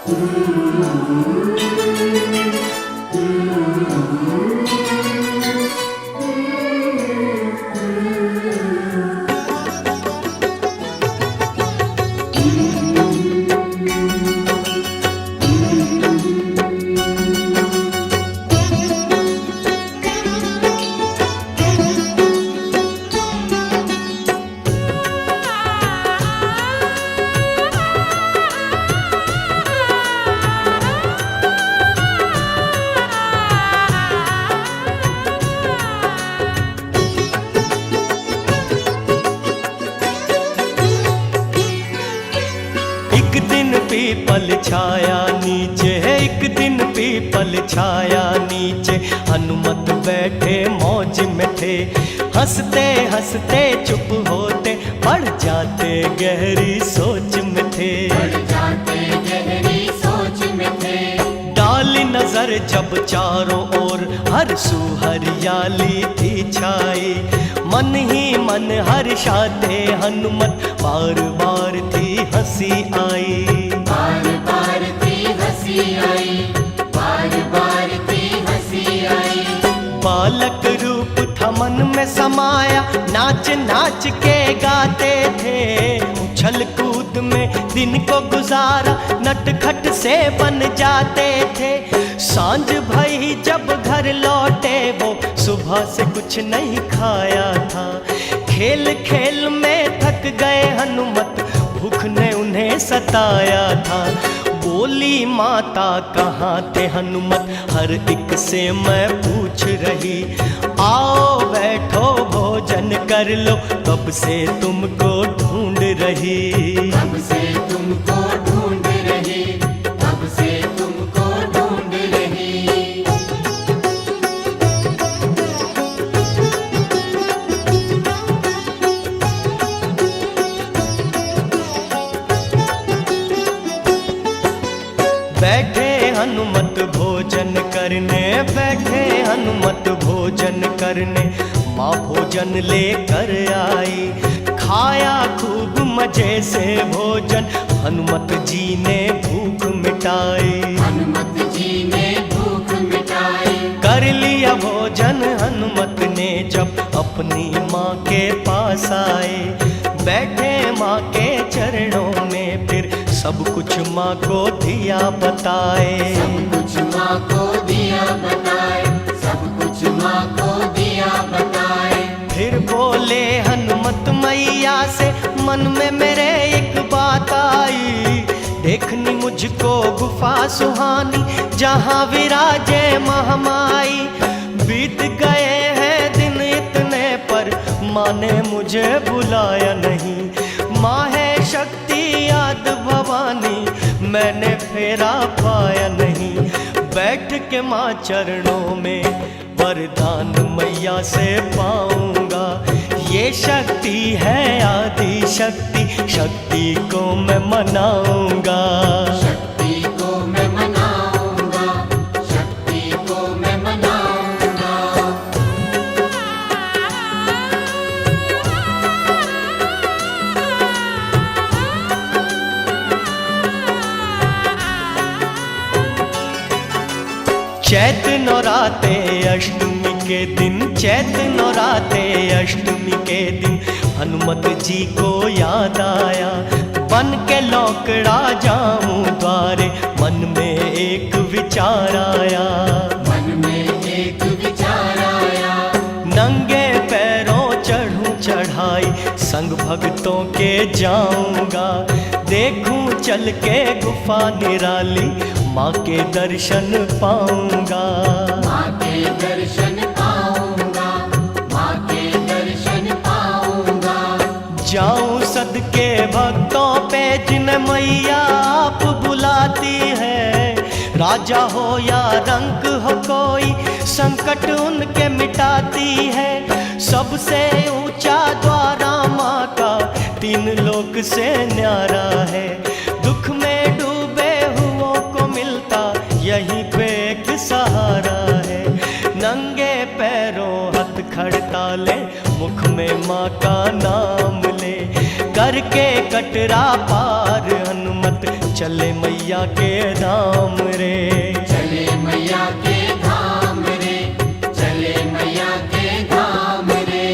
एक दिन पीपल छाया नीचे है, एक दिन पीपल छाया नीचे, हनुमत बैठे मौज में थे। हंसते हंसते चुप होते, पड़ जाते गहरी सोच में थे। डाली नजर जब चारों ओर, हर सू हरियाली थी छाई। मन ही मन हर्षाते हनुमत, बार बार थी हंसी आई। बार बार थी हंसी आई, बार बार थी हंसी आई। बालक रूप था मन में समाया, नाच नाच के गाते थे। उछल कूद में दिन को गुजारा, नटखट से बन जाते थे। सांझ भई जब घर लौटे वो, सुबह से कुछ नहीं खाया था। खेल खेल में थक गए हनुमत, भूख ने उन्हें सताया था। बोली माता कहाँ थे हनुमत, हर एक से मैं पूछ रही। आओ बैठो भोजन कर लो, कब से तुमको ढूंढ रही। कब से तुमको ढूंढ रही, कब से तुमको ढूंढ रही। बैठे हनुमत भोजन करने, बैठे हनुमत भोजन करने, माँ भोजन लेकर आई। खाया खूब मजे से भोजन, हनुमत जी ने भूख मिटाई। हनुमत जी ने भूख मिटाई। कर लिया भोजन हनुमत ने जब अपनी माँ के पास आए। बैठे माँ के चरणों में फिर सब कुछ माँ को दिया बताए। सब कुछ माँ को दिया बताए, सब कुछ माँ को दिया बताए। फिर बोले हनुमत मैया से, मन में मेरे एक बात आई। देखनी मुझको गुफा सुहानी, जहाँ विराजे महामाई। बीत गए हैं दिन इतने पर, माँ ने मुझे बुलाया नहीं। माँ है शक्ति याद भवानी, मैंने फेरा पाया नहीं। बैठ के माँ चरणों में वरदान मैया से पाऊंगा। ये शक्ति है आदि शक्ति, शक्ति को मैं मनाऊंगा। शक्ति को मैं मनाऊंगा, शक्ति को मैं मनाऊंगा। चैत नौराते अष्टमी के दिन, चैत नौराते अष्टमी के दिन, हनुमत जी को याद आया। बन के लौकड़ा जाऊं द्वारे, मन में एक विचार आया। मन में एक विचार आया। नंगे पैरों चढ़ूं चढ़ाई, संग भक्तों के जाऊंगा। देखूं चल के गुफा निराली, माँ के दर्शन पाऊंगा। माँ के दर्शन पाऊंगा, माँ के दर्शन पाऊंगा। जाऊं सदके भक्तों पे जिन्हें मैया आप बुलाती है। राजा हो या रंक हो कोई, संकट उनके मिटाती है। सबसे ऊंचा द्वारा माँ का, तीन लोक से न्यारा है। दुख में डूबे हुओं को मिलता, यहीं पे एक सहारा है। नंगे पैरों हथ खड़ताले, मुख में माँ का नाम ले। करके कटरा पार हनुमत चले मैया के धाम रे। चले मैया के धाम रे, चले मैया के धाम रे।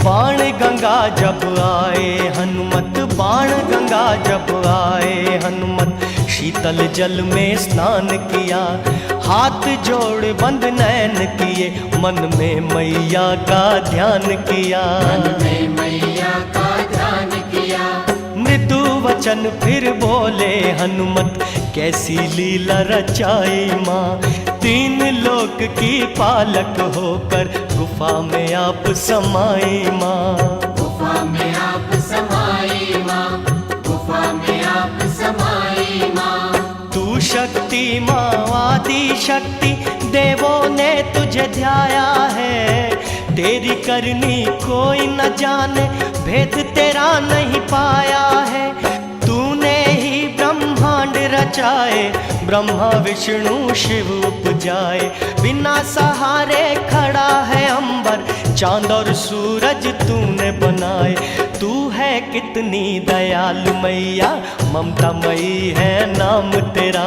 बाण गंगा जब आए हनुमत, बाण गंगा जब आए हनुमत, शीतल जल में स्नान किया, हाथ जोड़ बंद नैन किए, मन में मैया का ध्यान किया। मन में मैया का ध्यान किया। मृदु वचन फिर बोले हनुमत, कैसी लीला रचाई माँ, तीन लोक की पालक होकर गुफा में आप समाई माँ। गुफा में आप समाई माँ, गुफा में आप समाई माँ। तू शक्ति माँ आदि शक्ति, देवों ने तुझे ध्याया है, तेरी करनी कोई न जाने, भेद तेरा नहीं पाया है। तूने ही ब्रह्मांड रचाए, ब्रह्मा विष्णु शिव उपजाए, बिना सहारे खड़ा है अंबर, चांद और सूरज तूने बनाए। तू है कितनी दयालु मैया, ममता मई है नाम तेरा,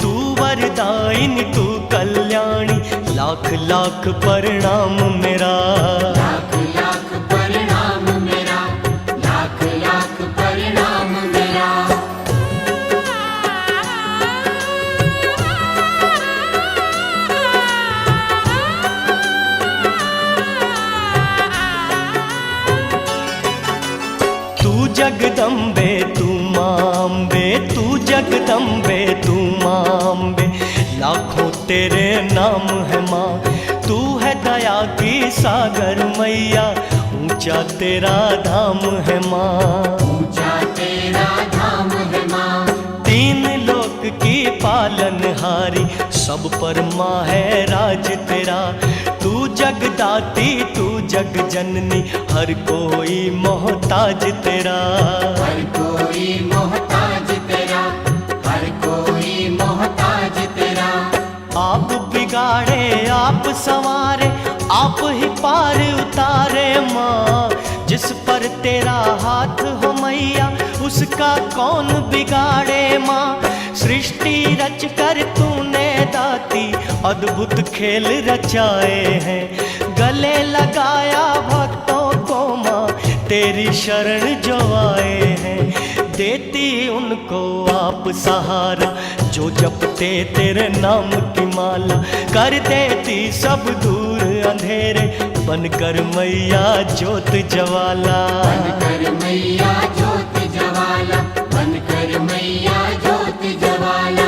तू वरदायिनी तू कल्याणी, लाख लाख प्रणाम मेरा। लाख लाख प्रणाम मेरा, लाख लाख प्रणाम मेरा। तू जगदम्बे तू मांबे, तू जगदम्बे तू मांबे, लाखों तेरे नाम है माँ। तू है दया की सागर मैया, ऊंचा तेरा धाम है माँ। ऊंचा तेरा धाम है माँ। तीन लोक की पालनहारी, सब पर माँ है राज तेरा। तू जगदाती तू जग जननी, हर कोई मोहताज तेरा। हर कोई मोहताज तेरा, हर कोई मोहताज तेरा। आप बिगाड़े आप संवारे, आप ही पार उतारे माँ, जिस पर तेरा हाथ हो मैया, उसका कौन बिगाड़े माँ। सृष्टि रच कर तूने दाती, अद्भुत खेल रचाए हैं, गले लगाया भक्तों को माँ, तेरी शरण जो आए हैं। देती उनको आप सहारा, जो जपते तेरे नाम की माला, कर देती सब दूर अंधेरे, बनकर मैया ज्योत ज्वाला। बनकर मैया ज्योत ज्वाला, बनकर मैया ज्योत ज्वाला।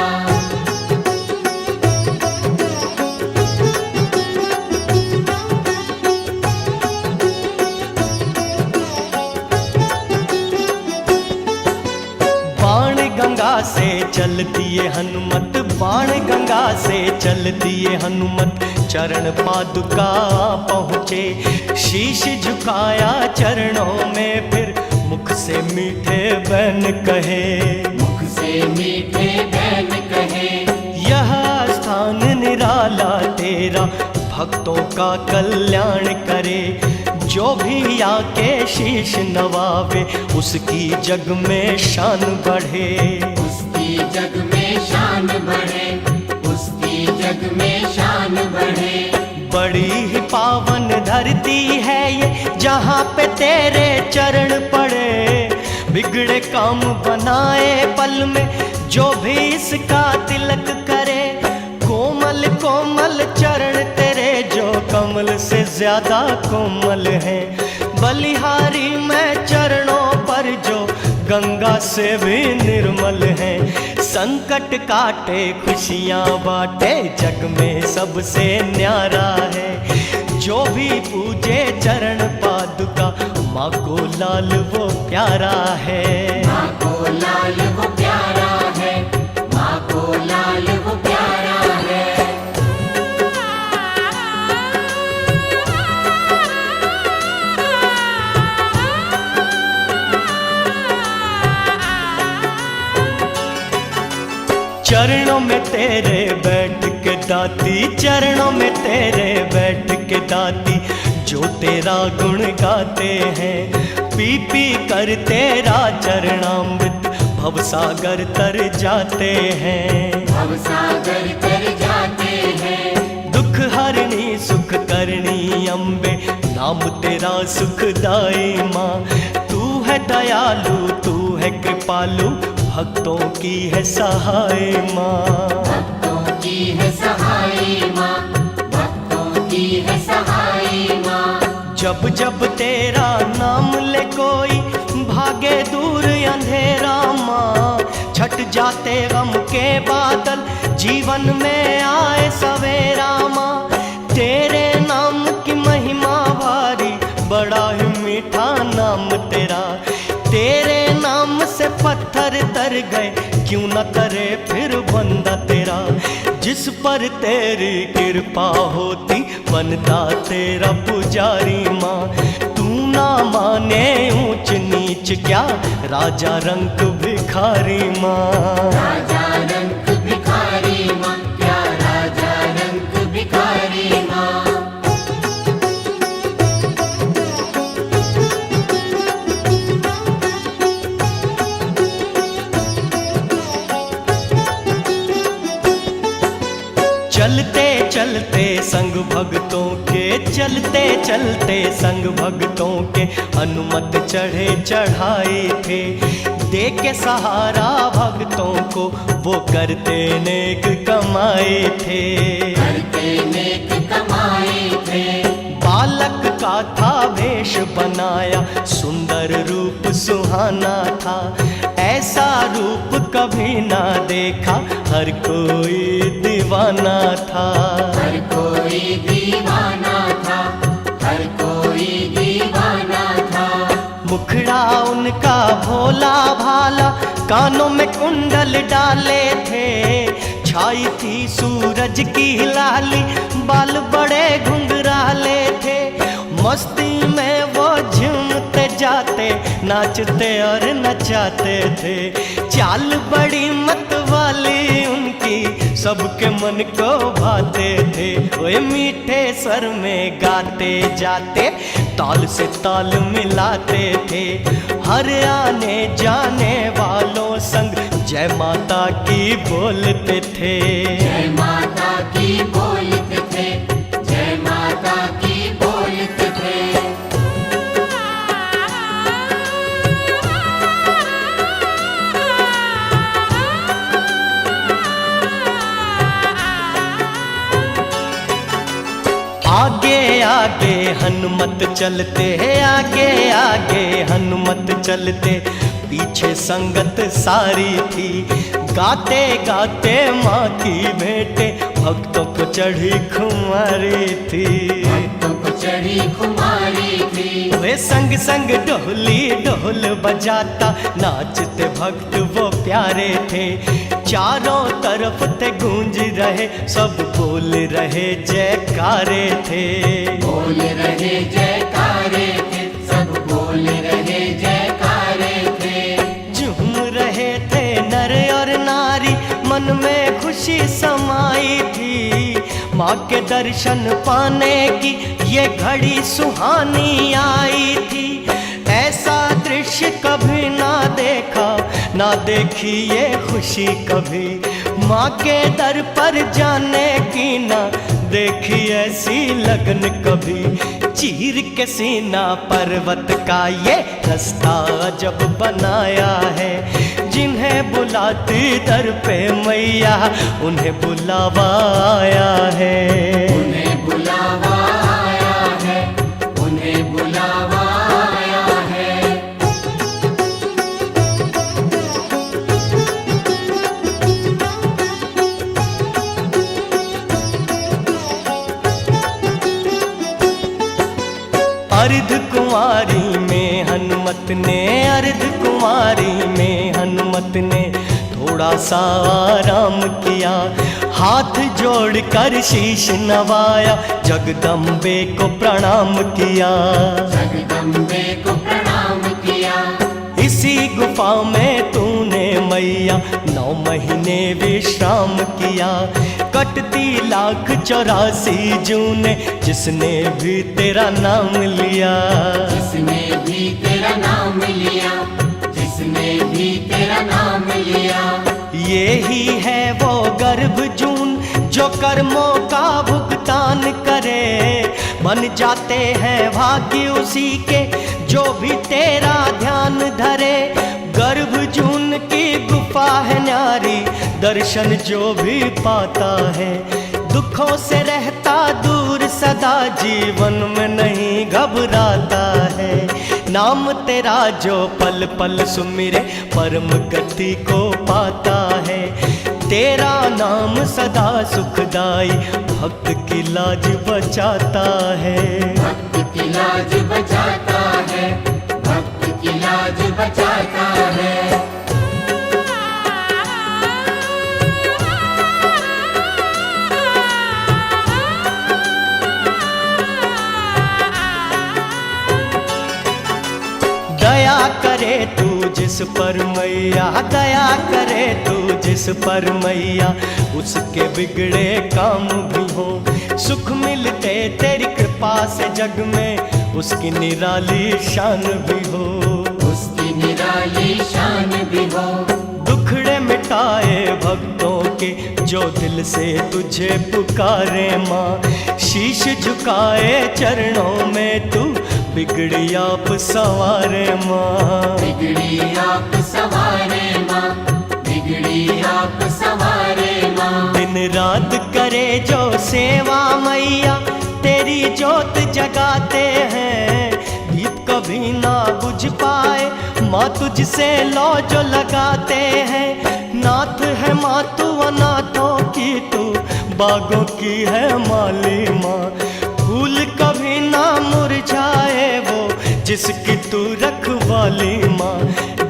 बाण गंगा से चलती है हनुमत, बाण गंगा से चलती है हनुमत, चरण पादुका पहुँचे, शीश झुकाया चरणों में, फिर मुख से मीठे बैन कहे। मुख से मीठे बैन कहे। यह स्थान निराला तेरा, भक्तों का कल्याण करे, जो भी आके शीश नवावे, उसकी जग में शान बढ़े। उसकी जग में शान बढ़े, उसकी जग में शान बढ़े। बड़ी ही पावन धरती है ये, जहाँ पे तेरे चरण पड़े, बिगड़े काम बनाए पल में, जो भी इसका तिलक करे। कोमल कोमल चरण तेरे, जो कमल से ज्यादा कोमल है, बलिहारी में चरणों पर, जो गंगा से भी निर्मल है। संकट काटे खुशियाँ बांटे, जग में सबसे न्यारा है, जो भी पूजे चरण पादुका, माँ को लाल वो प्यारा है। माँ को लाल वो प्यारा है, माँ को लाल वो प्यारा है। चरणों में तेरे बैठ के दाती, चरणों में तेरे बैठ के दाती, जो तेरा गुण गाते हैं। पी पी कर तेरा चरणामृत भवसागर तर जाते हैं। भवसागर तर जाते हैं। दुख हरणी सुख करणी अम्बे, नाम तेरा सुखदाई माँ। तू है दयालु तू है कृपालु, भक्तों की है सहाय माँ। भक्तों की है सहाय माँ, भक्तों की है सहाय माँ। जब जब तेरा नाम ले कोई, भागे दूर अंधेरा माँ। छट जाते गम के बादल, जीवन में आए सवेरा माँ। तेरे नाम की महिमा भारी, बड़ा ही मीठा नाम तेरा। तेरे नाम से पत्थर तर गए, क्यों न करे फिर बंदा तेरा। जिस पर तेरी कृपा होती, बनता तेरा पुजारी माँ। तू ना माने ऊंच नीच क्या, राजा रंक भिखारी माँ। राजा रंक भिखारी माँ, क्या राजा रंक भिखारी माँ। चलते चलते संग भक्तों के, चलते चलते संग भक्तों के, हनुमत चढ़े चढ़ाए थे। दे के सहारा भक्तों को, वो करते नेक कमाए थे। करते नेक कमाए थे। बालक का था वेश बनाया, सुंदर रूप सुहाना था। ऐसा रूप कभी ना देखा, हर कोई दीवाना था। हर कोई दीवाना था, हर कोई दीवाना था। मुखड़ा उनका भोला भाला, कानों में कुंडल डाले थे। छाई थी सूरज की लाली, बाल बड़े घुंघराले थे। मस्ती में वो झूमते जाते, नाचते और नचाते थे। चाल बड़ी मत वाली उनकी, सबके मन को भाते थे। वे मीठे स्वर में गाते जाते, ताल से ताल मिलाते थे। हर आने जाने वालों संग, जय माता की बोलते थे। जय माता की बोलते थे, जय माता की बोलते थे। आगे आगे हनुमत चलते, आगे आगे हनुमत चलते, पीछे संगत सारी थी। गाते गाते माँ की भेंटे, भक्तों को चढ़ी खुमारी थी। भक्तों को चढ़ी खुमारी थी। वे संग संग ढोली ढोल बजाता, नाचते भक्त वो प्यारे थे। चारों तरफ थे गूंज रहे, सब बोल रहे जयकारे थे। बोल रहे जयकारे थे, सब बोल रहे जयकारे थे। झूम रहे थे नर और नारी, मन में खुशी समाई थी। माँ के दर्शन पाने की ये घड़ी सुहानी आई थी। ऐसा दृश्य कभी ना देखा, ना देखी ये खुशी कभी। माँ के दर पर जाने की ना देखी ऐसी लगन कभी। चीर के सीना पर्वत का ये रास्ता जब बनाया है। जिन्हें बुलाती दर पे मैया, उन्हें बुलावा आया है। उन्हें बुलावा आया है, उन्हें बुलावा आया है। अर्ध कुंवारी में हनुमत ने, अर्ध कुंवारी में हनुमत ने थोड़ा सा आराम किया। हाथ जोड़कर शीश नवाया, जगदम्बे को प्रणाम किया। जगदम्बे को प्रणाम किया। इसी गुफा में तूने मैया 9 महीने विश्राम किया। कटती 1,84,000 जूने जिसने भी तेरा नाम लिया। जिसने भी तेरा नाम लिया, जिसने भी तेरा नाम लिया। ये ही है वो गर्भ जून जो कर्मों का भुगतान करे। बन जाते हैं भाग्य उसी के जो भी तेरा ध्यान धरे। गर्भ जून की गुफा है न्यारी, दर्शन जो भी पाता है दुखों से रहता दूर सदा, जीवन में नहीं घबराता है। नाम तेरा जो पल पल सुमिरे परम गति को पाता है। तेरा नाम सदा सुखदाई भक्त की लाज बचाता है। भक्त की लाज बचाता है, भक्त की लाज बचाता है। दया करे तू जिस पर मैया, दया करे तू जिस पर मैया, उसके बिगड़े काम भी हो। सुख मिलते तेरी कृपा से जग में, उसकी निराली शान भी हो। उसकी निराली शान भी हो। दुखड़े मिटाए भक्तों के जो दिल से तुझे पुकारे माँ। शीश झुकाए चरणों में तू बिगड़ी आप सवारे माँ। बिगड़ी आप सवारे माँ, बिगड़ी आप सवारे माँ। दिन रात करे जो सेवा मैया, तेरी ज्योत जगाते हैं। दीप कभी ना बुझ पाए माँ तुझसे लौ जो लगाते हैं। नाथ है माँ तू अनाथों की, तू बागों की है माली माँ। फूल कभी ना मुरझाए वो जिसकी तू रखवाली माँ।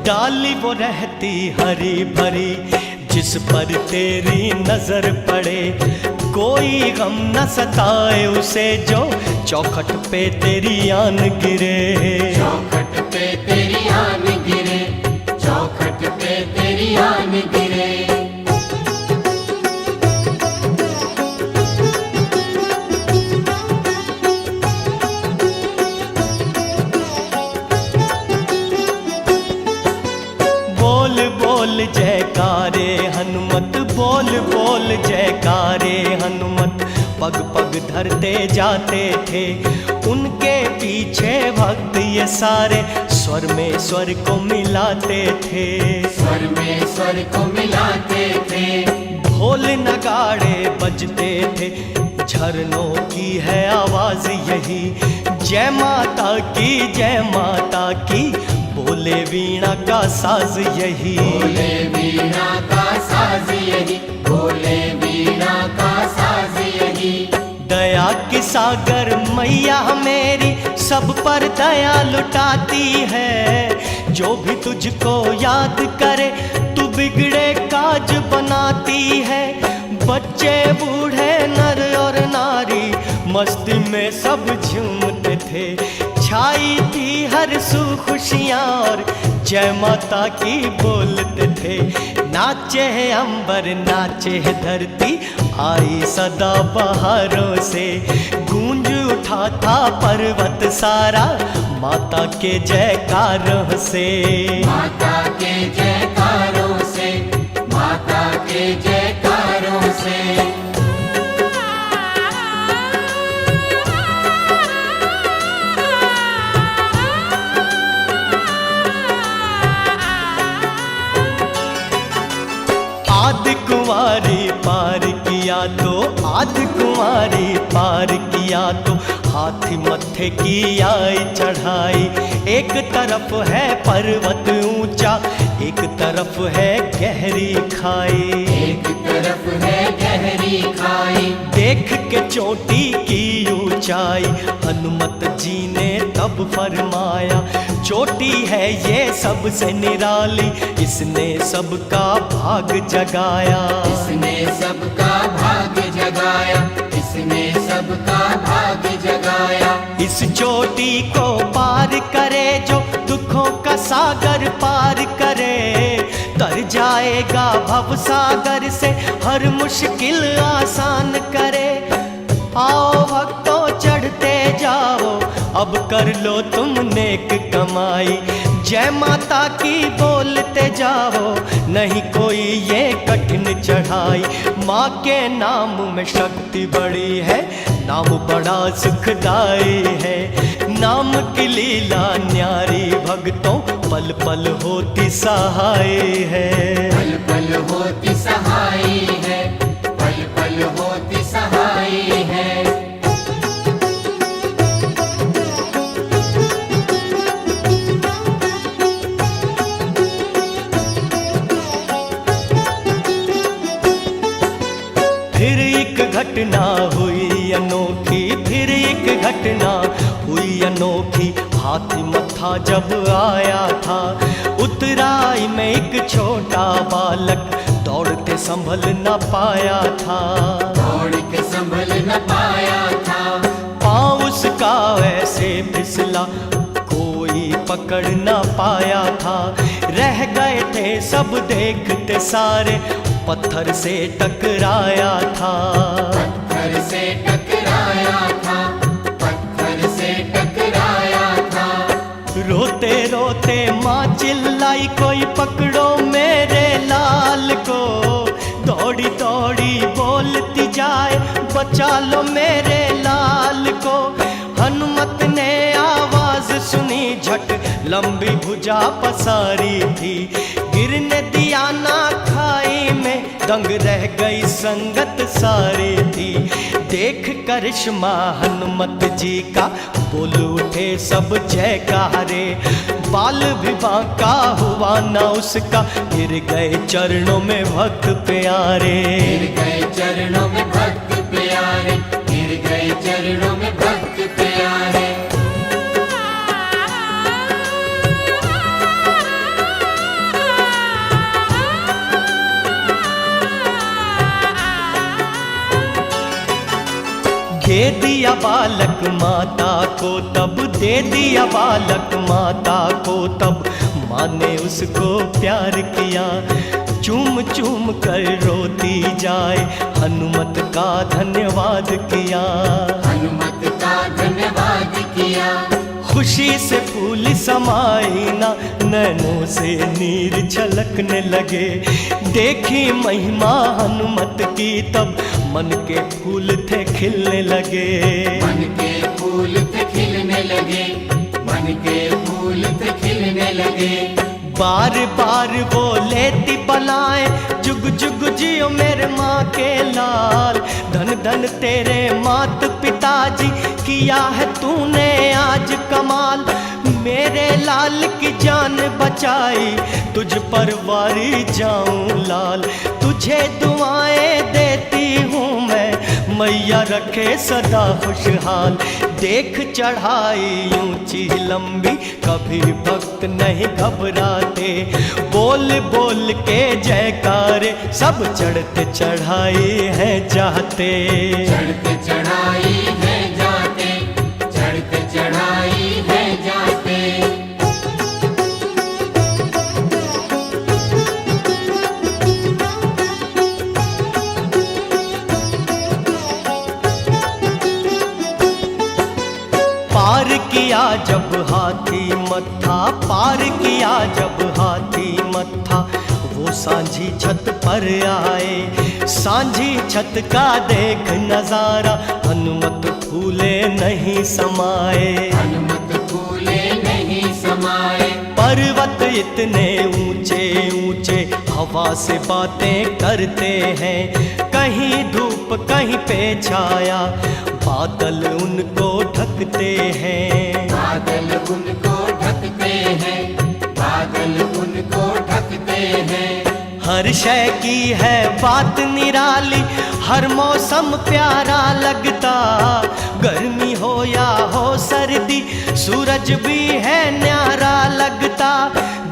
डाली वो रहती हरी भरी जिस पर तेरी नजर पड़े। कोई गम न सताए उसे जो चौखट पे तेरी आन गिरे। चौखट पे तेरी आन गिरे, चौखट पे तेरी आन गिरे। बोल बोल जयकारे हनुमत, बोल बोल जयकारे हनुमत। पग पग धरते जाते थे उनके पीछे भक्त ये सारे, स्वर में स्वर को मिलाते थे। स्वर में स्वर को मिलाते थे। ढोल नगाड़े बजते थे, झरनों की है आवाज यही। जय माता की, जय माता की, बोले वीणा का साज यही। बोले वीणा का साज यही, बोले वीणा का साज यही। दया की सागर मैया मेरी सब पर दया लुटाती है। जो भी तुझको याद करे तू बिगड़े काज बनाती है। बच्चे बूढ़े नर और नारी मस्ती में सब झूमते थे। छाई थी हर सू खुशियाँ और जय माता की बोलते थे। नाचे है अंबर नाचे है धरती, आई सदा बहारों से। गूंज उठा था पर्वत सारा माता के जयकारों से। माता के जयकारों से, माता के जयकारों से। आदि कुंवारी पार किया तो, आदि कुंवारी पार किया तो, हाथी मत्थे की आई चढ़ाई। एक तरफ है पर्वत ऊंचा, एक तरफ है गहरी खाई। एक तरफ है गहरी खाई। देख के चोटी की ऊंचाई हनुमत जी ने तब फरमाया। चोटी है ये सबसे निराली, इसने सबका भाग जगाया। इसने सबका भाग जगाया, इसने सबका भाग जगाया। इस चोटी को पार करे जो दुखों का सागर पार करे। तर जाए भाव सागर से हर मुश्किल आसान करे। आओ भक्तों चढ़ते जाओ, अब कर लो तुम नेक कमाई। जय माता की बोलते जाओ, नहीं कोई ये कठिन चढ़ाई। माँ के नाम में शक्ति बड़ी है, नाम बड़ा सुखदाई है। नाम की लीला न्यारी भक्तों, पल पल होती सहाय है। पल पल होती सहाय है, पल पल होती सहाय है। फिर एक घटना हुई अनोखी, फिर एक घटना हुई अनोखी। हाथी मत्था जब आया था, उतराई में एक छोटा बालक, दौड़ते संभल न पाया था। दौड़ के संभल न पाया था, पाँव उसका ऐसे फिसला, कोई पकड़ न पाया था। रह गए थे सब देखते सारे, पत्थर से टकराया था। पत्थर से टकराया था, पत्थर से टकराया था। रोते रोते माँ चिल्लाई, कोई पकड़ो मेरे लाल को। दौड़ी दौड़ी बोलती जाए, बचा लो मेरे लाल को। हनुमत ने आवाज सुनी, झट लंबी भुजा पसारी थी। गिरने दिया ना खाई में, दंग रह गई संगत सारी थी। देख करिश्मा हनुमत जी का, बोल उठे सब जयकारे। बाल भी बांका हुआ ना उसका, गिर गए चरणों में भक्त प्यारे। गिर गए चरणों में भक्त प्यारे, गिर गए चरणों में भक्त प्यारे। दे दिया बालक माता को तब, दे दिया बालक माता को तब। माँ ने उसको प्यार किया, चूम चूम कर रोती जाए। हनुमत का धन्यवाद किया, हनुमत का धन्यवाद किया। खुशी से फूल समाई ना, नैनों से नीर छलकने लगे। देखी महिमा हनुमत की तब, मन के फूल थे खिलने लगे। मन के फूल थे खिलने लगे, मन के फूल थे खिलने लगे। बार बार वो लेती बलाए, जुग जुग जियो मेरे माँ के लाल। धन धन तेरे मात पिताजी, किया है तूने आज कमाल। मेरे लाल की जान बचाई, तुझ पर वारी जाऊं लाल। तुझे दुआएं देती हूँ मैं, मैया रखे सदा खुशहाल। देख चढ़ाई ऊंची लंबी, कभी भक्त नहीं घबराते। बोल बोल के जयकारे, सब चढ़ते चढ़ाई है जाते। चढ़ते चढ़ाई है जाते, चढ़ते चढ़ाई है जाते। पार किया जब हाथी मत्था, पार किया जब हाथी मत्था। वो सांझी छत पर आए, सांझी छत का देख नजारा। हनुमत फूले नहीं समाए, हनुमत फूले नहीं समाए। पर्वत इतने ऊंचे ऊंचे, हवा से बातें करते हैं। कहीं धूप कहीं पे छाया, बादल उनको ढकते हैं। बादल उनको ढकते हैं, बादल उनको ढकते हैं। हर शय की है बात निराली, हर मौसम प्यारा लगता। गर्मी हो या हो सर्दी, सूरज भी है न्यारा लगता।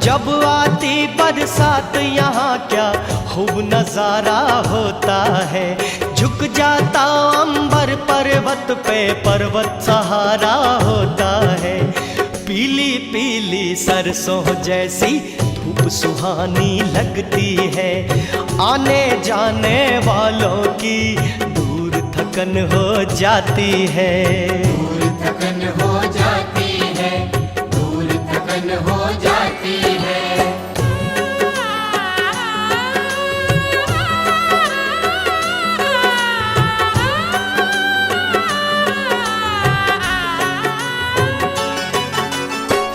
जब आती बरसात यहाँ क्या खूब नजारा होता है। झुक जाता अंबर पर्वत पे, पर्वत सहारा होता है। पीली पीली सरसों जैसी धूप सुहानी लगती है, आने जाने वालों की दूर थकन हो जाती है। दूर थकन हो जाती है, दूर थकन हो जाती है।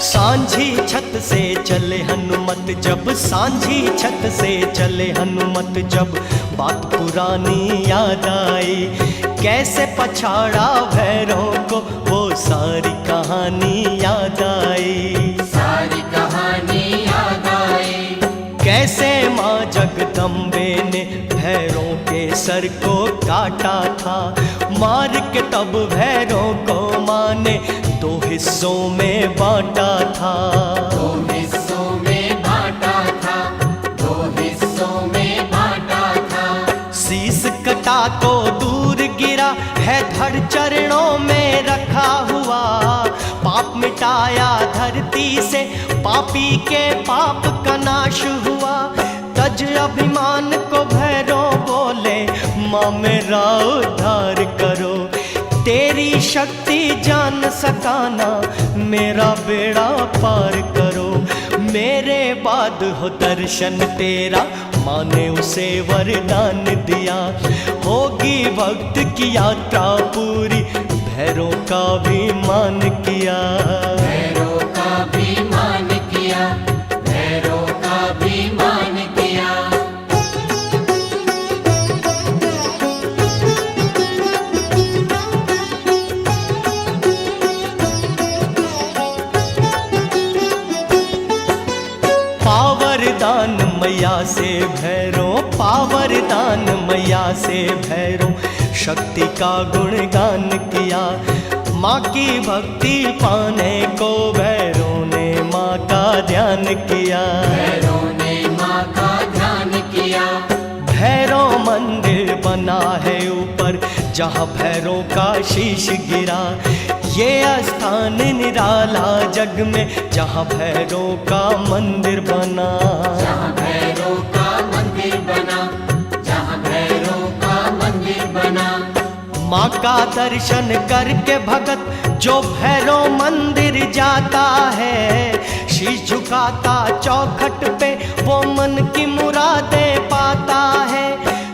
सांझी छत से चले हनुमत जब, सांझी छत से चले हनुमत जब, बात पुरानी याद आई। कैसे पछाड़ा भैरों को वो सारी कहानी याद आई। सारी कहानी याद आई। कैसे माँ जगदम्बे ने भैरों के सर को काटा था, मार के तब भैरों को माँ ने दो हिस्सों में बांटा था। दो हिस्सों में बांटा था, दो हिस्सों में बांटा था। शीस कटा को दूर गिरा है, धड़ चरणों में रखा हुआ। पाप मिटाया धरती से, पापी के पाप का नाश हुआ। तज अभिमान को भैरव बोले, माँ मेरा उद्धार करो। तेरी शक्ति जान सकाना, मेरा बेड़ा पार करो। मेरे बाद हो दर्शन तेरा, माँ ने उसे वरदान दिया। होगी भक्त की यात्रा पूरी, भैरों का भी मान किया। भैरों का भी मान किया, भैरों का भी मान किया। पावरदान मैया से भैरों, पावरदान मैया से भैरों, शक्ति का गुणगान किया। माँ की भक्ति पाने को भैरों ने माँ का ध्यान किया। भैरों ने माँ का ध्यान किया। भैरव मंदिर बना है ऊपर, जहाँ भैरों का शीश गिरा। ये स्थान निराला जग में, जहाँ भैरों का मंदिर बना। जहाँ भैरों का मंदिर बना, जहाँ भैरों का मंदिर बना। माँ का दर्शन करके भगत जो भैरव मंदिर जाता है, शीश झुकाता चौखट पे वो मन की मुरादें पाता है।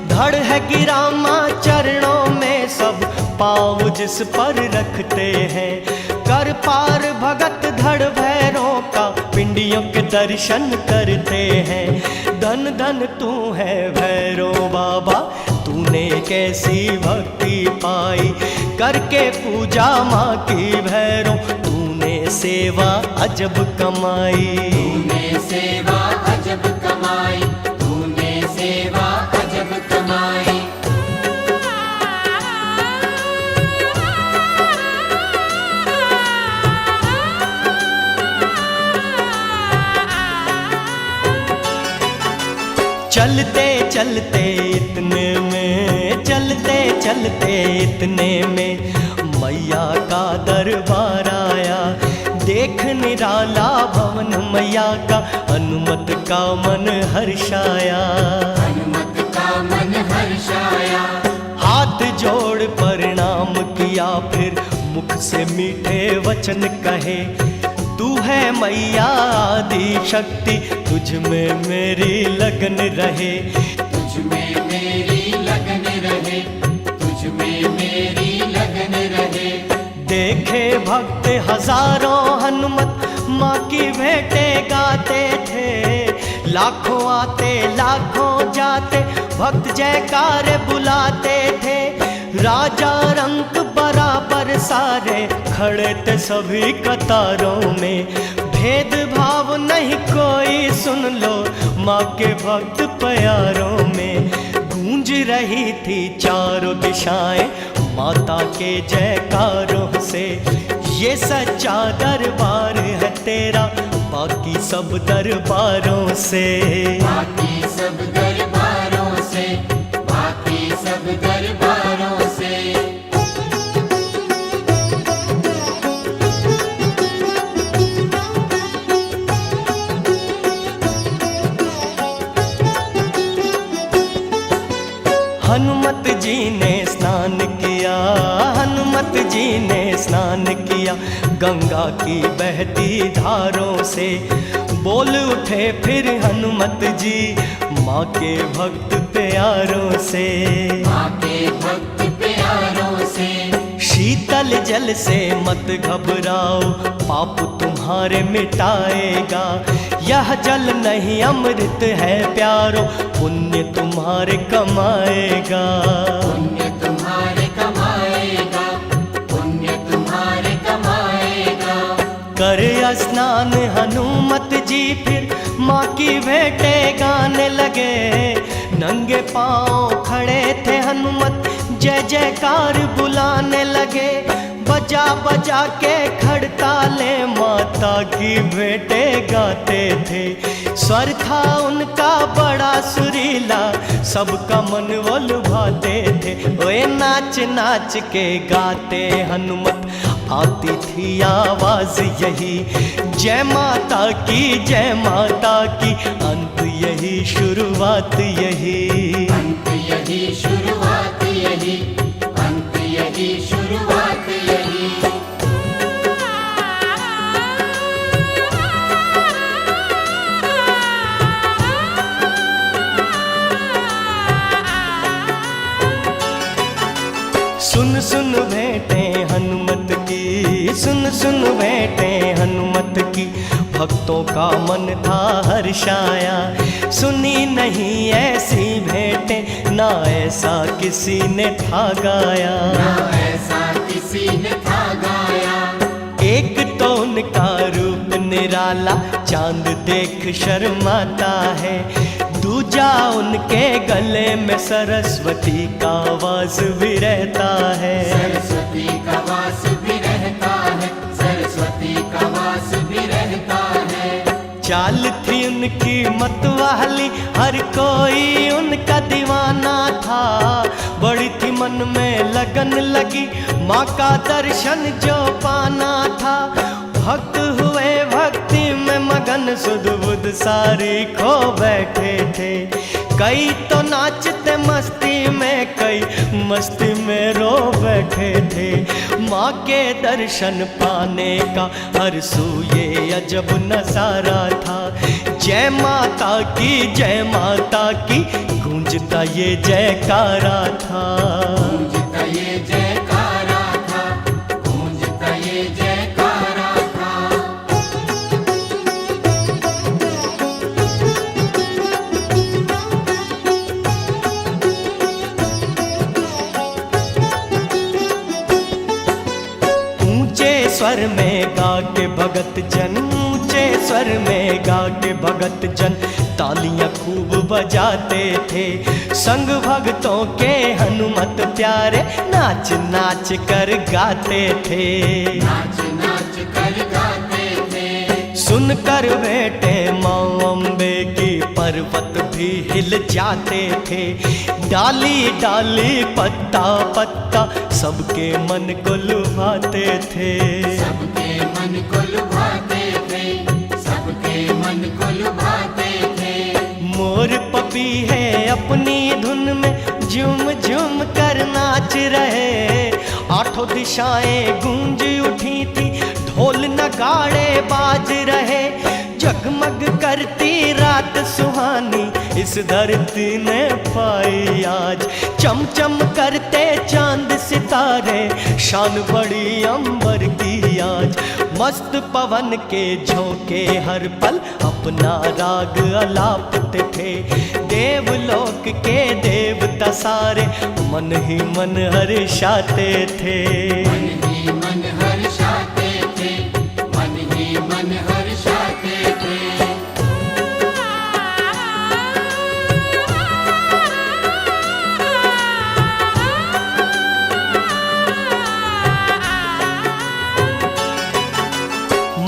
धड़ है गिरा माँ चरणों में, सब पाँव जिस पर रखते हैं। कर पार भगत धड़ भैरों का, पिंडियों के दर्शन करते हैं। धन धन तू है भैरव बाबा, तूने कैसी भक्ति पाई। करके पूजा माँ की भैरव, तूने सेवा अजब कमाई। तूने सेवा अजब कमाई, तूने सेवा अजब कमाई। चलते चलते इतने में, चलते चलते इतने में, मैया का दरबार आया। देख निराला भवन मैया का, हनुमत का मन हर्षाया। हनुमत का मन हर्षाया। हाथ जोड़ प्रणाम किया, फिर मुख से मीठे वचन कहे। तू है मैया आदि शक्ति, तुझ में मेरी लगन रहे। तुझ में मेरी लगन रहे, तुझ में मेरी लगन रहे। देखे भक्त हजारों हनुमत माँ की भेंटे गाते थे। लाखों आते लाखों जाते, भक्त जयकार बुलाते थे। राजा रंक बराबर सारे खड़े थे सभी कतारों में। भेदभाव नहीं कोई सुन लो, माँ के भक्त प्यारों में। गूंज रही थी चारों दिशाएं माता के जयकारों से। ये सच्चा दरबार है तेरा, बाकी सब दरबारों से। बाकी सब दरबारों से, बाकी सब दरबारों से। लिया गंगा की बहती धारों से। बोल उठे फिर हनुमत जी माँ के भक्त प्यारों से। माँ के भक्त प्यारों से शीतल जल से मत घबराओ पाप तुम्हारे मिटाएगा। यह जल नहीं अमृत है प्यारो पुण्य तुम्हारे कमाएगा। पुण्य तुम्हारे कमाएगा, पुण्य तुम्हारे कमाएगा। कर स्नान हनुमत जी फिर माँ की भेंटे गाने लगे। नंगे पांव खड़े थे हनुमत जय जयकार बुलाने लगे। बजा बजा के खड़ताले माता की भेंटे गाते थे। स्वर था उनका बड़ा सुरीला सबका मन वो लुभाते थे। ओए नाच नाच के गाते हनुमत आती थी आवाज यही। जय माता की अंत यही शुरुआत यही। अंत यही शुरुआत यही, अंत यही शुरुआत यही। सुन सुन भेंटे हनुमत की, सुन सुन भेंटे हनुमत की। भक्तों का मन था हर्षाया सुनी नहीं ऐसी भेंटे ना ऐसा किसी ने था गाया। ना ऐसा किसी ने था गाया। एक तो उनका रूप निराला चांद देख शर्माता है। दूजा उनके गले में सरस्वती का वास भी रहता है। सरस्वती का वास भी रहता है, सरस्वती का वास भी रहता है। चाल थी उनकी मतवाली हर कोई उनका दीवाना था। बड़ी थी मन में लगन लगी माँ का दर्शन जो पाना था। भक्त हुए भक्ति में मगन सुध बुध सारी खो बैठे थे। कई तो नाचते मस्ती में कई मस्ती में रो बैठे थे। माँ के दर्शन पाने का हर सूये अजब नजारा था। जय माता की गूंजता ये जयकारा था। गूंजता ये जयकारा था, गूंजता ये जयकारा था। ऊंचे स्वर में गा के भगत जन, ऊंचे स्वर में गा के भगत जन तालियां खूब बजाते थे। संग भक्तों के हनुमत प्यारे नाच नाच कर गाते थे। नाच नाच कर गाते थे। सुन कर बेटे माँ अम्बे की पर्वत भी हिल जाते थे। डाली डाली पत्ता पत्ता सबके मन को लुभाते थे। सबके मन को लुभाते थे, सबके मन को लुभाते थे। मोर पपी है अपनी धुन में झूम झूम कर नाच रहे। आठों दिशाएं गूंज उठी थी ढोल नगाड़े बाज रहे। जगमग करती रात सुहानी इस धरती ने पाई आज। चम चम करते चांद सितारे शान बड़ी अंबर की आज। मस्त पवन के झोंके हर पल अपना राग अलापते थे। देवलोक के देवता सारे मन ही मन हर्षाते थे। मन ही मन हर्षाते थे, मन ही मन हर्षाते थे।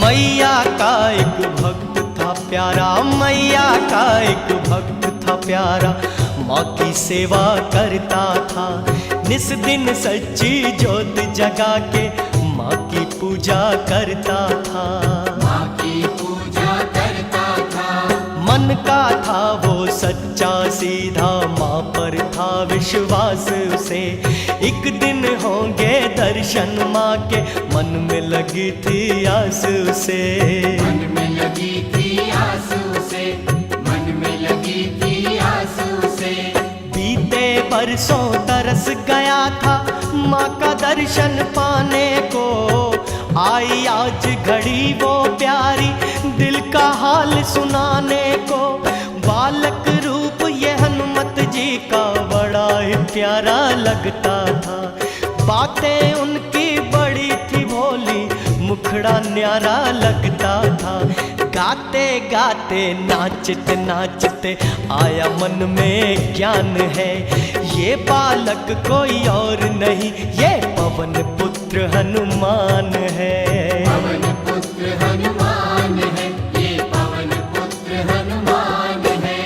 मैया का एक भक्त था प्यारा, मैया का एक भक्त था प्यारा। माँ की सेवा करता था निस दिन सच्ची ज्योत जगा के माँ की पूजा करता था। माँ की पूजा करता था। मन का था वो सच्चा सीधा माँ पर था विश्वास उसे। एक दिन होंगे दर्शन माँ के मन में लगी लगी थी आस उसे। मन में लगी थी आस उसे, मन में लगी थी आस उसे। बीते बरसों तरस गया था माँ का दर्शन पाने को, आई आज घड़ी वो प्यारी दिल का हाल सुनाने को। बालक रूप ये हनुमत जी का बड़ा ही प्यारा लगता था, बातें उनकी बड़ी थी भोली, मुखड़ा न्यारा लगता था। गाते गाते नाचते नाचते आया मन में ज्ञान है, ये बालक कोई और नहीं, ये पवन पुत्र हनुमान है। पवन पुत्र हनुमान है, ये पवन पुत्र हनुमान है।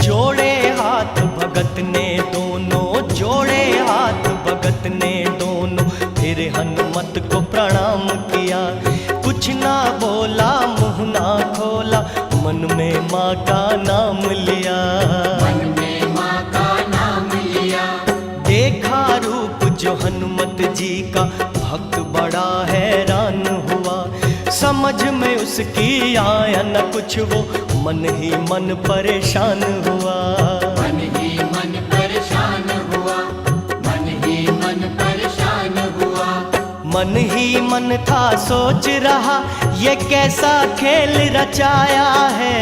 जोड़े हाथ भगत ने दोनों, जोड़े हाथ भगत ने दोनों, फिर हनुमत को प्रणाम किया। कुछ ना बोला मुँह ना खोला, मन में माँ का नाम लिया। मन में माँ का नाम लिया। देखा रूप जो हनुमत जी का, भक्त बड़ा हैरान हुआ। समझ में उसकी आया न कुछ वो, मन ही मन परेशान हुआ। मन ही मन परेशान हुआ, मन ही मन परेशान हुआ। मन ही मन था सोच रहा, ये कैसा खेल रचाया है,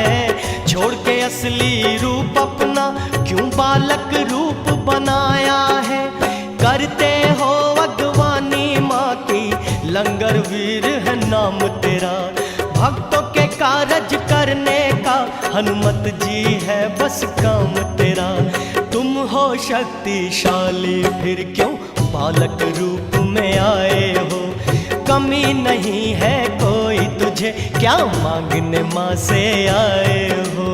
छोड़ के असली रूप अपना क्यों बालक रूप बनाया है। करते हो अगवानी माँ की, लंगर वीर है नाम तेरा, भक्तों के कारज करने का हनुमत जी है बस काम तेरा। तुम हो शक्तिशाली फिर क्यों बालक रूप में आए हो, कमी नहीं है कोई तुझे, क्या मांगने माँ से आए हो।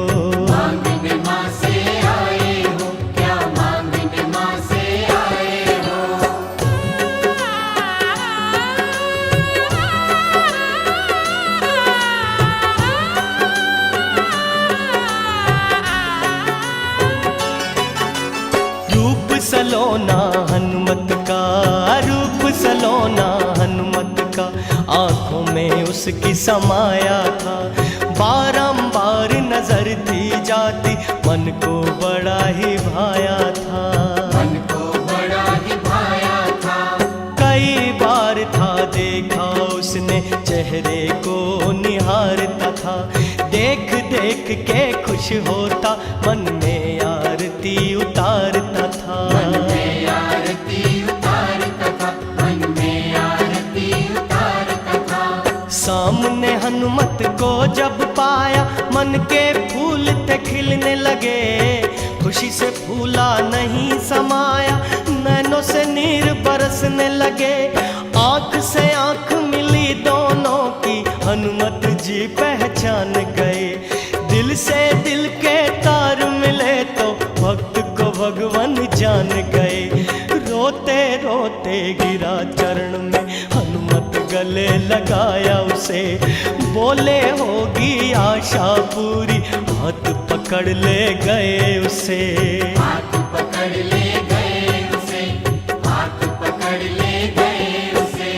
मांगने माँ से आए हो, क्या मांगने माँ से आए हो। रूप सलोना हनुमत का, रूप सलोना हनुमत का, आंखों में उसकी समाया था। बारंबार नजर थी जाती, मन को बड़ा ही भाया था। मन को बड़ा ही भाया था। कई बार था देखा उसने, चेहरे को निहारता था। देख देख के खुश होता, मन में आरती उतारता था। मन में आरती उतारता था, मन में आरती उतारता था। सामने हनुमत को जब पाया, मन के फूल थे खिलने लगे। खुशी से फूला नहीं समाया, नैनों से नीर बरसने लगे। आंख से आंख मिली दोनों की, हनुमत जी पहचान गए। दिल से दिल के तार मिले तो भक्त को भगवान जान गए। रोते रोते गिरा चरण में, हनुमत गले लगाया उसे। बोले होगी आशा पूरी, हाथ पकड़ ले गए उसे। हाथ पकड़ ले गए उसे, हाथ पकड़ ले गए उसे।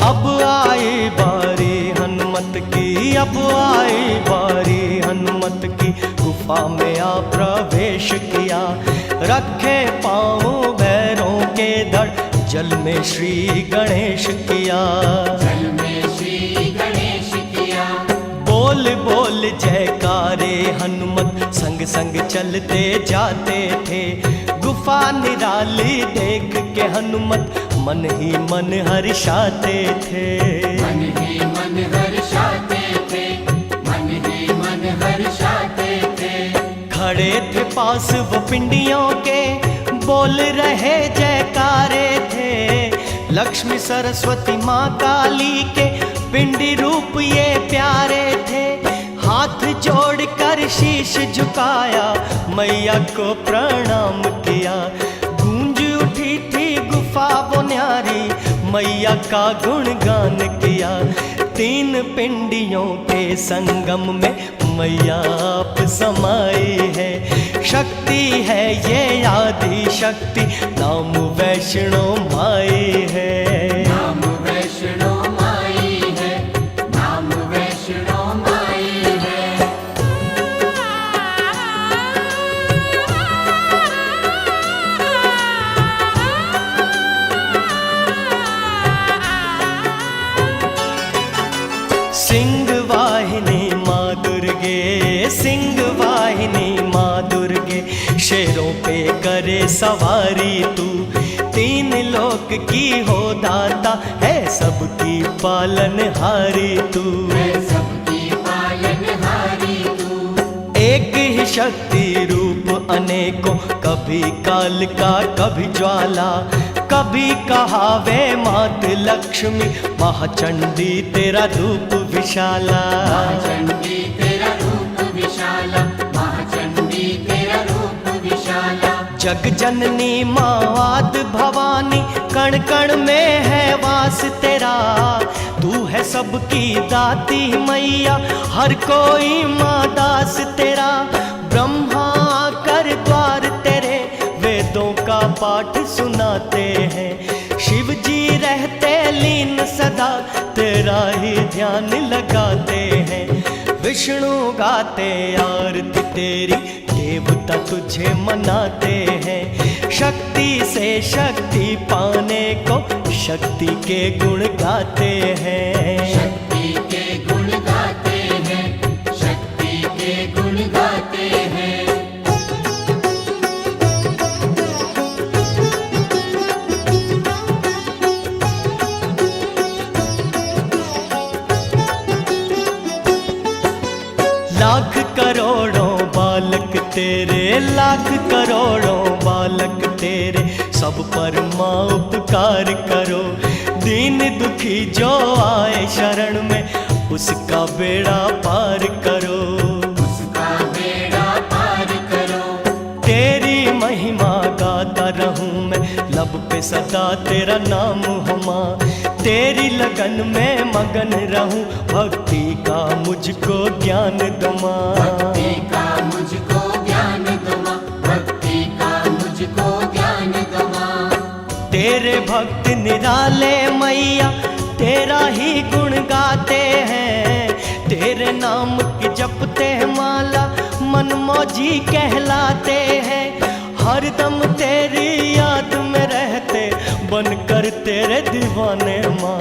अब आई बारी हनुमत की, अब आई बारी हनुमत की, गुफा में आ प्रवेश किया। रखे पाँव भैरों के धड़, जल में श्री गणेश किया। जल में श्री गणेश किया। बोल बोल जयकारे हनुमत संग संग चलते जाते थे। गुफा निराली देख के हनुमत मन ही मन हर्षाते थे। मन ही मन हर्षाते थे, मन ही मन हर्षाते थे। खड़े थे पास वो पिंडियों के, बोल रहे जयकारे थे। लक्ष्मी सरस्वती माँ काली के पिंडी रूप ये प्यारे थे। हाथ जोड़ कर शीश झुकाया, मैया को प्रणाम किया। गूंज उठी थी गुफा वो न्यारी, मैया का गुणगान किया। तीन पिंडियों के संगम में मैया आप समाई है। शक्ति है ये आदि शक्ति, नाम वैष्णो माई है। नाम वैष्णो माई है, नाम वैष्णो माई है। सिंह वाहिनी माँ दुर्गे, सिंह वाहिनी माँ दुर्गे, शेरों पे करे सवारी तू। तीन लोक की हो दाता, है सबकी पालनहारी तू। है सबकी पालनहारी तू। एक ही शक्ति रूप अनेकों, कभी काल का कभी ज्वाला। कभी कहावे मात लक्ष्मी, महाचंडी तेरा रूप विशाला। महाचंडी तेरा रूप विशाला, महाचंडी तेरा रूप विशाला। जग जननी माँ आद भवानी, कण कण में है वास तेरा। तू है सबकी दाती मैया, हर कोई माँ दास तेरा। ब्रह्मा कर द्वार तेरे, वेदों का पाठ सुनाते हैं। शिव जी रहते लीन सदा, तेरा ही ध्यान लगाते हैं। विष्णु गाते आरती तेरी, देवता तुझे मनाते हैं। शक्ति से शक्ति पाने को, शक्ति के गुण गाते हैं। शक्ति के गुण गाते हैं, शक्ति के गुण गाते हैं। लाख करोड़ों बालक तेरे, लाख करोड़ों बालक तेरे, सब पर माँ उपकार करो। दीन दुखी जो आए शरण में, उसका बेड़ा पार करो। उसका बेड़ा पार करो। तेरी महिमा गाता रहूं मैं, लब पे सदा तेरा नाम हो माँ। तेरी लगन में मगन रहूं, भक्ति का मुझको ज्ञान दो माँ। भक्ति का मुझको ज्ञान दो माँ, भक्ति का मुझको ज्ञान दो माँ। तेरे भक्त निराले मैया, तेरा ही गुण गाते हैं। तेरे नाम की जपते हैं माला, मन मौजी कहलाते हैं। हरदम तेरी याद में रहते, बनकर तेरे दीवाने माँ।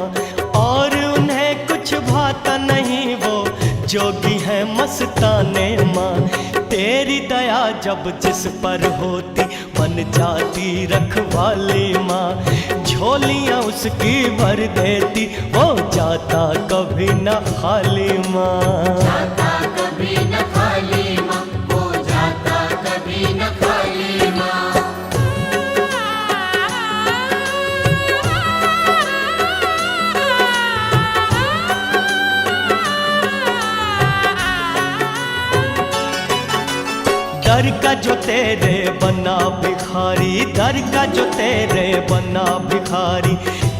और उन्हें कुछ भाता नहीं, वो जोगी है मस्ताने माँ। तेरी दया जब जिस पर होती, बन जाती रखवाली माँ। झोलियाँ उसकी भर देती, वो जाता कभी न खाली माँ। जाता कभी न खाली माँ, वो जाता कभी न खाली माँ। दर का जो तेरे बना भिखारी, दर का जो तेरे बना भिखारी,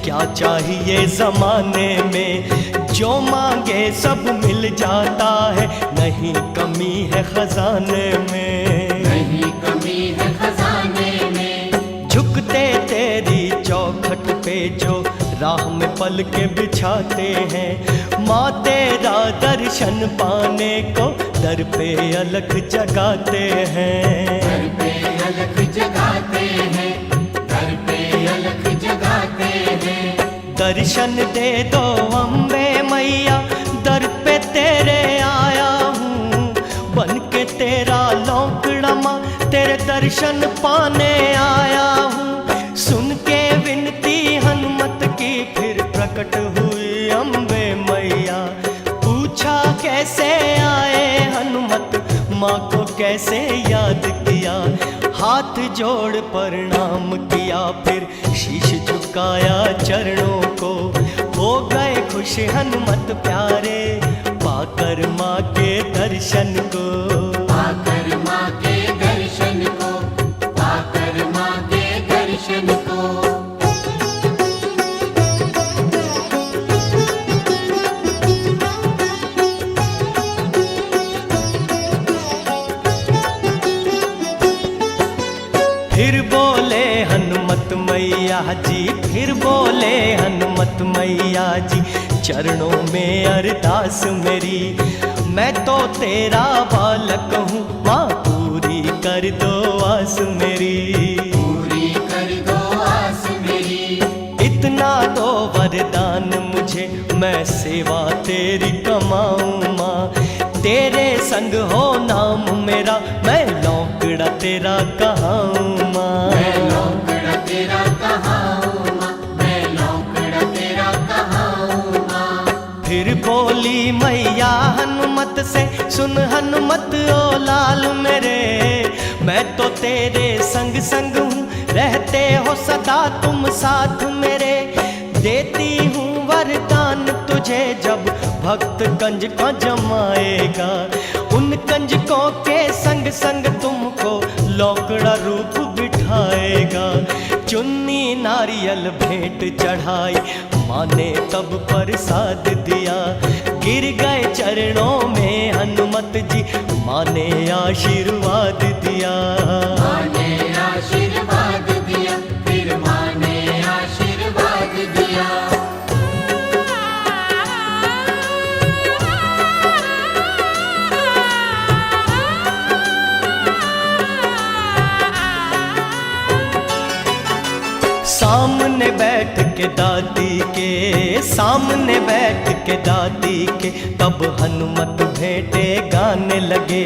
क्या चाहिए जमाने में। जो मांगे सब मिल जाता है, नहीं कमी है खजाने में। नहीं कमी है खजाने में। झुकते तेरी चौखट पे जो, राह में पल के बिछाते हैं। माँ तेरा दर्शन पाने को, दर पे अलग जगाते हैं। दर पे अलग जगाते हैं, दर पे अलग जगाते हैं। दर्शन दे दो अम्बे मैया, दर पे तेरे आया हूँ। बन के तेरा लौकड़ा माँ, तेरे दर्शन पाने आया हूँ। सुन के विनती हनुमत की, फिर प्रकट हुई अम्बे मैया। पूछा कैसे आए हनुमत, माँ को कैसे याद किया। हाथ जोड़ प्रणाम किया, फिर शीश झुकाया चरणों को। हो गए खुश हनुमत प्यारे, पाकर माँ के दर्शन को। मैया जी फिर बोले हनुमत मैया जी, चरणों में अरदास मेरी। मैं तो तेरा बालक हूँ, माँ पूरी कर दो आस मेरी। पूरी कर दो आस मेरी। इतना दो वरदान मुझे, मैं सेवा तेरी कमाऊँ माँ। तेरे संग हो नाम मेरा, मैं लौकड़ा तेरा कहाऊँ माँ। मैं लौकड़ा तेरा कहाऊँ माँ, मैं लौकड़ा तेरा कहाऊँ माँ। फिर बोली मैया हनुमत से, सुन हनुमत ओ लाल मेरे, मैं तो तेरे संग संग हूँ, रहते हो सदा तुम साथ मेरे। देती हूँ वरदान तुझे, जब भक्त कंजका जमाएगा, उन कंजकों के संग संग तुमको लौकड़ा रूप बिठाएगा। चुन्नी नारियल भेंट चढ़ाई, माँ ने तब प्रसाद दिया। गिर गए चरणों में हनुमत जी, माँ ने आशीर्वाद दिया। माँ ने आशीर्वाद दिया, फिर माँ ने आशीर्वाद दिया। सामने बैठ के दादी के, सामने बैठ के दादी के, तब हनुमत भेंटे गाने लगे।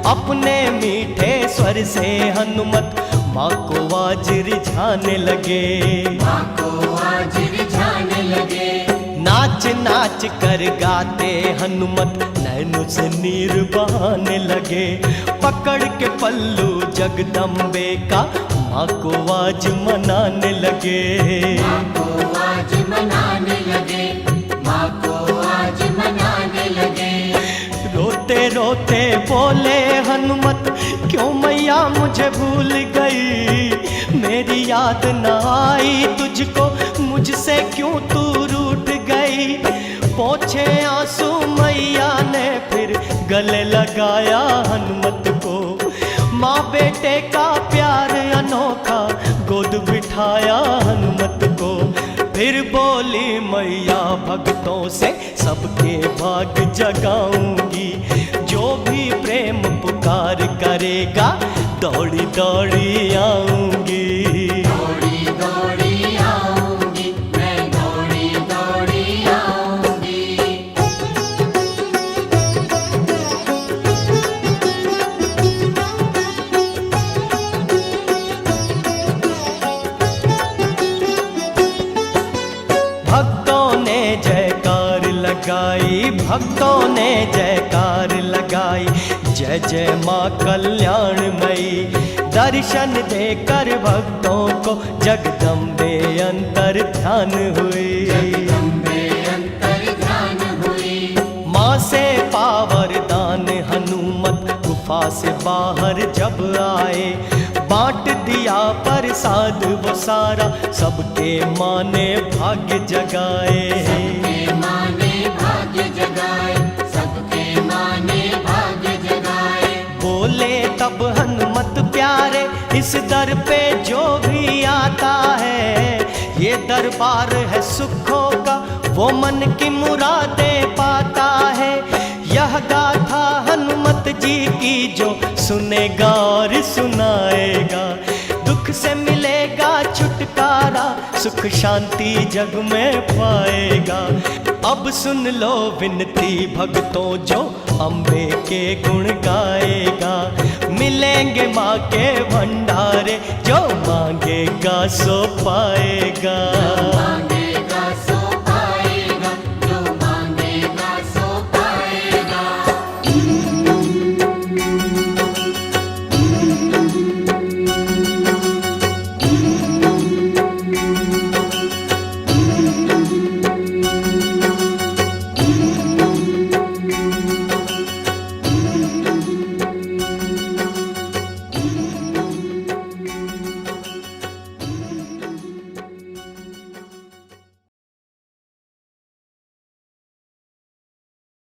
अपने मीठे स्वर से हनुमत माँ को आज रिझाने लगे। माँ को आज रिझाने लगे। नाच नाच कर गाते हनुमत, नैनों से नीर बहाने लगे। पकड़ के पल्लू जगदम्बे का, माँ को आज मनाने लगे। माँ को आज मनाने लगे, माँ को आज मनाने लगे। रोते रोते बोले हनुमत, क्यों मैया मुझे भूल गई। मेरी याद न आई तुझको, मुझसे क्यों तू रूठ गई। पोंछे आंसू मैया ने फिर गले लगाया हनुमत को। माँ बेटे का प्यार अनोखा, गोद बिठाया हनुमत को। फिर बोली मैया भक्तों से, सबके भाग जगाऊंगी। जो भी प्रेम पुकार करेगा, दौड़ी दौड़ी आऊंगी। दौड़ी दौड़ी आऊंगी, मैं दौड़ी दौड़ी आऊंगी। भक्तों ने जयकार लगाई, भक्तों ने जयकार लगाई। जय जय माँ कल्याणमयी। दर्शन देकर भक्तों को जगदम्बे अंतर ध्यान हुई। जगदम्बे अंतर ध्यान हुई। माँ से पावर दान हनुमत, गुफा से बाहर जब आए। बांट दिया प्रसाद वो सारा, सबके माँ ने भाग्य जगाए। सबके माँ ने भाग्य जगाए, सबके माँ ने भाग्य जगाए। बोले तब हनुमत प्यारे, इस दर पे जो भी आता है, ये दरबार है सुखों का, वो मन की मुरादें पाता है। यह गाथा हनुमत जी की जो सुनेगा और सुनाएगा, दुख से मिलेगा छुटकारा, सुख शांति जग में पाएगा। अब सुन लो विनती भक्तों, जो अम्बे के गुण गाएगा। मिलेंगे माँ के भंडारे, जो मांगेगा सो पाएगा।